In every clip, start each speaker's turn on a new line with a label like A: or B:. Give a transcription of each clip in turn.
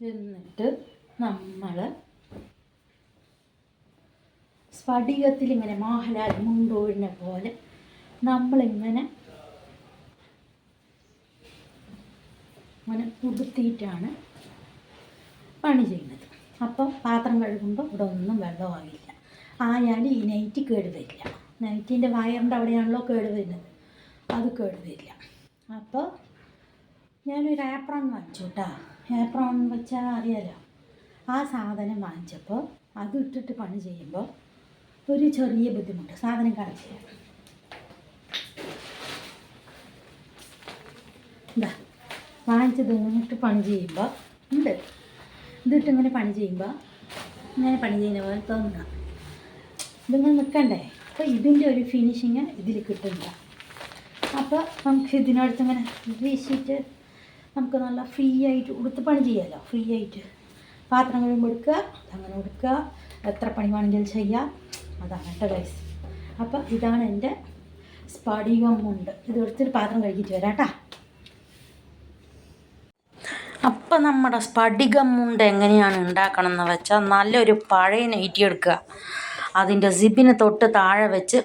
A: എന്നിട്ട് നമ്മൾ സ്ഫടികത്തിൽ ഇങ്ങനെ മോഹൻലാൽ മുണ്ടോഴിനെ പോലെ നമ്മളിങ്ങനെ ഉടുത്തിയിട്ടാണ് പണി ചെയ്യുന്നത്. അപ്പോൾ പാത്രം കഴുകുമ്പോൾ ഇവിടെ ഒന്നും വെള്ളമാകില്ല. ആയാലും ഈ നൈറ്റ് കേടുവരില്ല. നൈറ്റിൻ്റെ വയറിൻ്റെ അവിടെയാണല്ലോ കേടുവരുന്നത്, അത് കേടുവരില്ല. അപ്പോൾ ഞാനൊരു ഏപ്രോൺ വാങ്ങിച്ചു കേട്ടോ. ഏപ്രോൺ വെച്ചാൽ അറിയാലോ. ആ സാധനം വാങ്ങിച്ചപ്പോൾ അത് ഇട്ടിട്ട് പണി ചെയ്യുമ്പോൾ ഒരു ചെറിയ ബുദ്ധിമുട്ട്. സാധനം കാണിച്ചു തരാം. എന്താ വാങ്ങിച്ചത് ഇട്ട് പണി ചെയ്യുമ്പോൾ ഉണ്ട്, ഇതിട്ട് ഇങ്ങനെ പണി ചെയ്യുമ്പോൾ ഇങ്ങനെ പണി ചെയ്യുന്ന പോലെ തോന്നുക. ഇതിങ്ങനെ നിൽക്കണ്ടേ? അപ്പോൾ ഇതിൻ്റെ ഒരു ഫിനിഷിങ് ഇതിൽ കിട്ടുന്നില്ല. അപ്പോൾ നമുക്ക് ഇതിനടുത്ത് ഇങ്ങനെ വീശിയിട്ട് നമുക്ക് നല്ല ഫ്രീ ആയിട്ട് ഉടുത്ത് പണി ചെയ്യാമല്ലോ. ഫ്രീ ആയിട്ട് പാത്രം കഴിയുമ്പോൾ എടുക്കുക, അങ്ങനെ എടുക്കുക, എത്ര പണി വേണമെങ്കിലും ചെയ്യാം. അതാണ് കേട്ടോ ഗൈസ്. അപ്പോൾ ഇതാണ് എൻ്റെ സ്ഫടികം മുണ്ട്. ഇത് എടുത്തിട്ട് പാത്രം കഴുകിയിട്ട് വരാം കേട്ടോ. അപ്പം നമ്മുടെ സ്ഫടികം മുണ്ട് എങ്ങനെയാണ് ഉണ്ടാക്കണം എന്ന് വെച്ചാൽ, നല്ലൊരു പഴയ നൈറ്റി എടുക്കുക, അതിൻ്റെ സിബിന് തൊട്ട് താഴെ വെച്ച്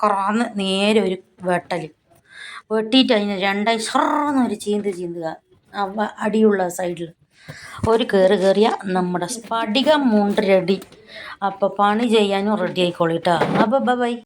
A: കുറന്ന് നേരെ ഒരു വെട്ടിയിട്ട് അതിന് രണ്ടായി ഷറന്നൊരു ചീന്തുക. അടിയുള്ള സൈഡിൽ ഒരു കയറിയാൽ നമ്മുടെ സ്ഫടികം മുണ്ട് റെഡി. അപ്പോൾ പണി ചെയ്യാനും റെഡി ആയിക്കോളിട്ടോ. അപ്പോൾ ബൈ.